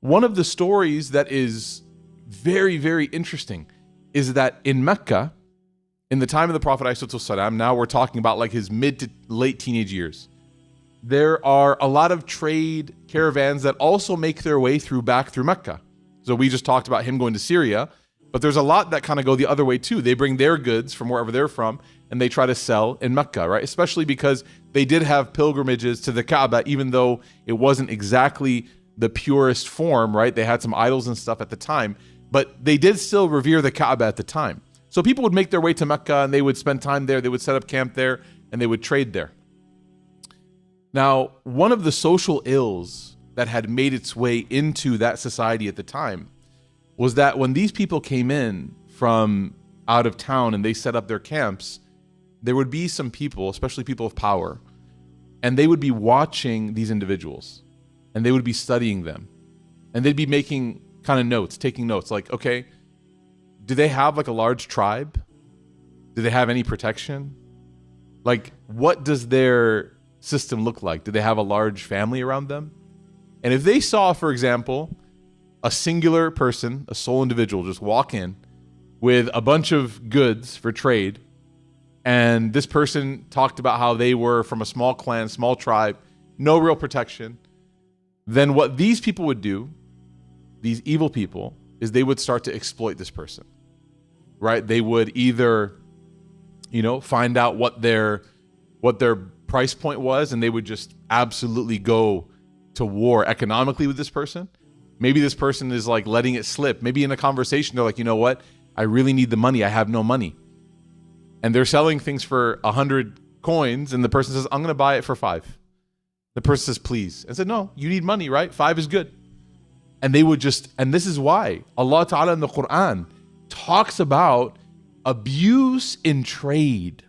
One of the stories that is very, very interesting is that in Mecca, in the time of the Prophet ﷺ, now we're talking about like his mid to late teenage years, there are a lot of trade caravans that also make their way back through Mecca. So we just talked about him going to Syria, but there's a lot that kind of go the other way too. They bring their goods from wherever they're from and they try to sell in Mecca, right? Especially because they did have pilgrimages to the Kaaba, even though it wasn't exactly the purest form, right? They had some idols and stuff at the time, but they did still revere the Kaaba at the time. So people would make their way to Mecca and they would spend time there, they would set up camp there, and they would trade there. Now, one of the social ills that had made its way into that society at the time was that when these people came in from out of town and they set up their camps, there would be some people, especially people of power, and they would be watching these individuals and they would be studying them and they'd be making kind of notes, taking notes like, okay, do they have like a large tribe? Do they have any protection? Like, what does their system look like? Do they have a large family around them? And if they saw, for example, a singular person, a sole individual just walk in with a bunch of goods for trade, and this person talked about how they were from a small clan, small tribe, no real protection, then what these people would do, these evil people, is they would start to exploit this person, right? They would either, find out what their price point was, and they would just absolutely go to war economically with this person. Maybe this person is like letting it slip. Maybe in a conversation, they're like, you know what? I really need the money. I have no money. And they're selling things for 100 coins, and the person says, I'm going to buy it for 5. The person says, please. And said, no, you need money, right? 5 is good. And they would and this is why Allah Ta'ala in the Quran talks about abuse in trade,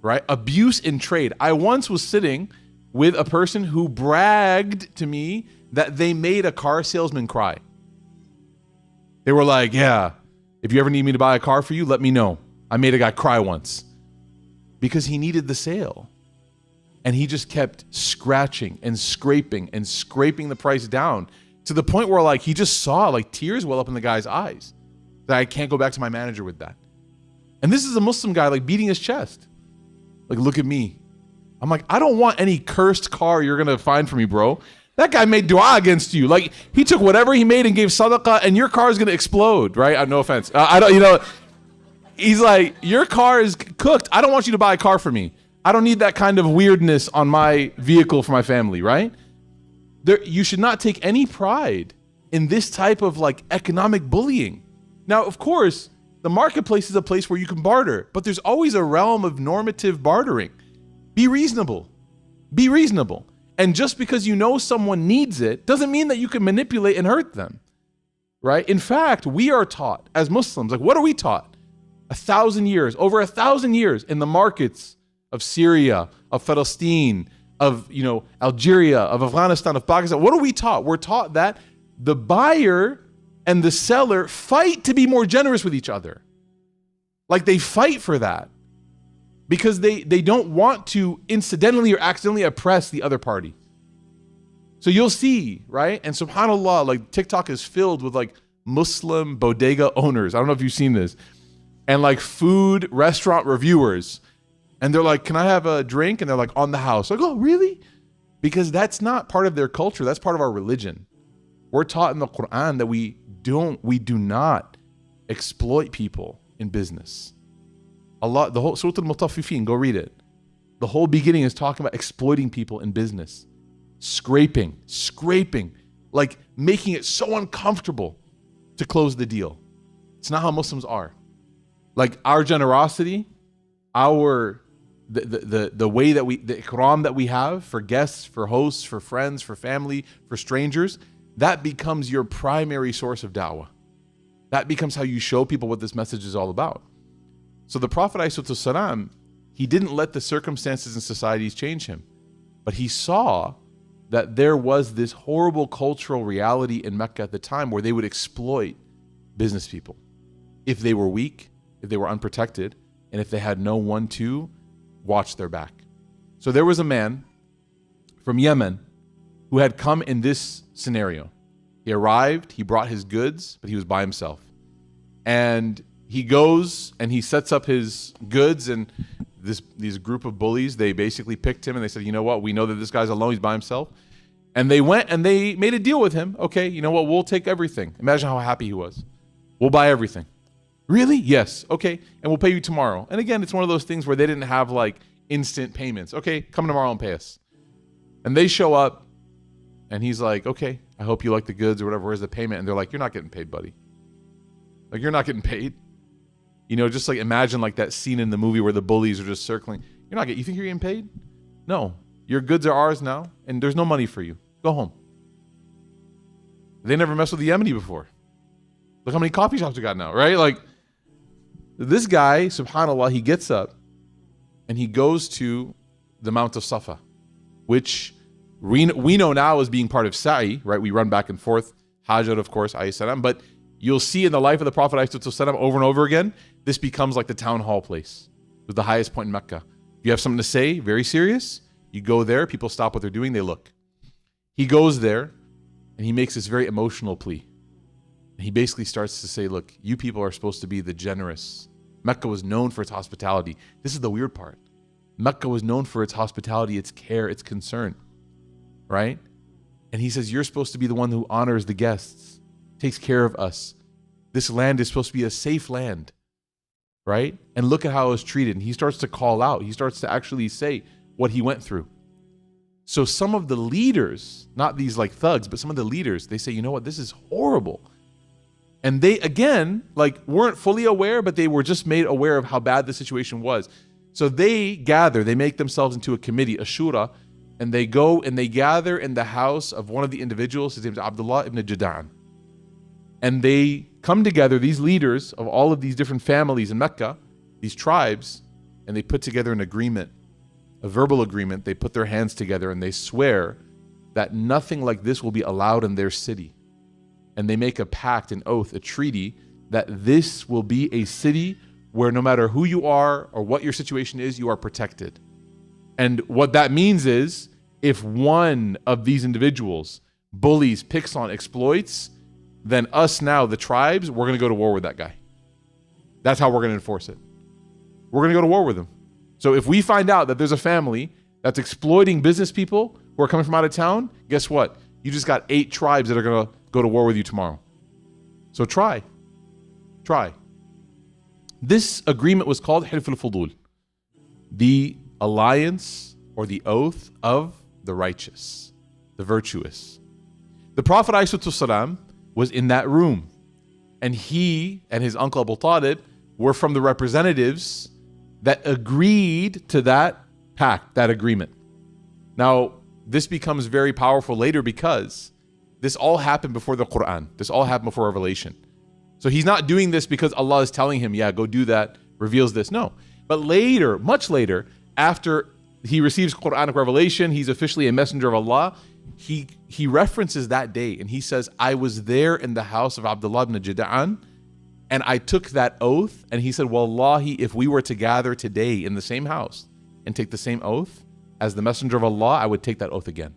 right? Abuse in trade. I once was sitting with a person who bragged to me that they made a car salesman cry. They were like, yeah, if you ever need me to buy a car for you, let me know. I made a guy cry once because he needed the sale. And he just kept scratching and scraping the price down to the point where like he just saw like tears well up in the guy's eyes. That I can't go back to my manager with that. And this is a Muslim guy like beating his chest. Like, look at me. I'm like, I don't want any cursed car you're going to find for me, bro. That guy made dua against you. Like, he took whatever he made and gave sadaqah, and your car is going to explode, right? No offense. He's like, your car is cooked. I don't want you to buy a car for me. I don't need that kind of weirdness on my vehicle for my family, right? You should not take any pride in this type of like economic bullying. Now, of course, the marketplace is a place where you can barter, but there's always a realm of normative bartering. Be reasonable. Be reasonable. And just because you know someone needs it doesn't mean that you can manipulate and hurt them, right? In fact, we are taught as Muslims, like what are we taught? 1,000 years, over 1,000 years in the markets of Syria, of Palestine, of Algeria, of Afghanistan, of Pakistan. What are we taught? We're taught that the buyer and the seller fight to be more generous with each other. Like they fight for that because they don't want to incidentally or accidentally oppress the other party. So you'll see, right? And subhanAllah, like TikTok is filled with like Muslim bodega owners. I don't know if you've seen this. And like food restaurant reviewers. And they're like, can I have a drink? And they're like, on the house. Like, oh, really? Because that's not part of their culture. That's part of our religion. We're taught in the Quran that we do not exploit people in business. Allah, the whole Surah Al-Mutaffifin, go read it. The whole beginning is talking about exploiting people in business. Scraping, like making it so uncomfortable to close the deal. It's not how Muslims are. Like our generosity, the way that the ikram that we have for guests, for hosts, for friends, for family, for strangers, that becomes your primary source of da'wah. That becomes how you show people what this message is all about. So the Prophet ﷺ, he didn't let the circumstances and societies change him, but he saw that there was this horrible cultural reality in Mecca at the time where they would exploit business people if they were weak, if they were unprotected, and if they had no one to watch their back. So there was a man from Yemen who had come in this scenario. He arrived, he brought his goods, but he was by himself. And he goes and he sets up his goods, and these group of bullies, they basically picked him and they said, you know what, we know that this guy's alone, he's by himself. And they went and they made a deal with him. Okay, you know what, we'll take everything. Imagine how happy he was. We'll buy everything. Really? Yes. Okay, and we'll pay you tomorrow. And again, it's one of those things where they didn't have like instant payments. Okay, come tomorrow and pay us. And they show up and he's like, okay, I hope you like the goods or whatever. Where's the payment? And they're like, you're not getting paid, buddy. Like, you're not getting paid. You know, just like imagine like that scene in the movie where the bullies are just circling. You think you're getting paid? No. Your goods are ours now, and there's no money for you. Go home. They never messed with the Yemeni before. Look how many coffee shops we got now, right? Like, this guy, subhanAllah, he gets up and he goes to the Mount of Safa, which we know now as being part of Sa'i, right? We run back and forth. Hajar, of course, alayhi salam. But you'll see in the life of the Prophet alayhi salam over and over again, this becomes like the town hall place. It was the highest point in Mecca. If you have something to say, very serious, you go there, people stop what they're doing, they look. He goes there and he makes this very emotional plea. He basically starts to say, look, you people are supposed to be the generous. Mecca was known for its hospitality. This is the weird part. Mecca was known for its hospitality, its care, its concern, right? And he says, you're supposed to be the one who honors the guests, takes care of us. This land is supposed to be a safe land, right? And look at how it was treated. And he starts to call out. He starts to actually say what he went through. So some of the leaders, not these like thugs, but some of the leaders, they say, you know what, this is horrible. And they, again, like weren't fully aware, but they were just made aware of how bad the situation was. So they gather, they make themselves into a committee, a shura, and they go and they gather in the house of one of the individuals. His name is Abdullah ibn Jada'an. And they come together, these leaders of all of these different families in Mecca, these tribes, and they put together an agreement, a verbal agreement. They put their hands together and they swear that nothing like this will be allowed in their city. And they make a pact, an oath, a treaty that this will be a city where no matter who you are or what your situation is, you are protected. And what that means is if one of these individuals bullies, picks on, exploits, then us now, the tribes, we're going to go to war with that guy. That's how we're going to enforce it. We're going to go to war with him. So if we find out that there's a family that's exploiting business people who are coming from out of town, guess what? You just got 8 tribes that are going to go to war with you tomorrow. So try. This agreement was called al-Fudul, the alliance or the oath of the righteous, the virtuous. The Prophet ﷺ was in that room, and he and his uncle Abu Talib were from the representatives that agreed to that pact, that agreement. Now, this becomes very powerful later because this all happened before the Quran. This all happened before Revelation. So he's not doing this because Allah is telling him, yeah, go do that, reveals this. No. But later, much later, after he receives Quranic revelation, he's officially a messenger of Allah, he references that day and he says, I was there in the house of Abdullah ibn Jada'an and I took that oath. And he said, Wallahi, if we were to gather today in the same house and take the same oath as the messenger of Allah, I would take that oath again.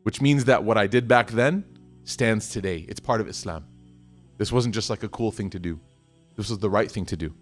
Which means that what I did back then stands today. It's part of Islam. This wasn't just like a cool thing to do. This was the right thing to do.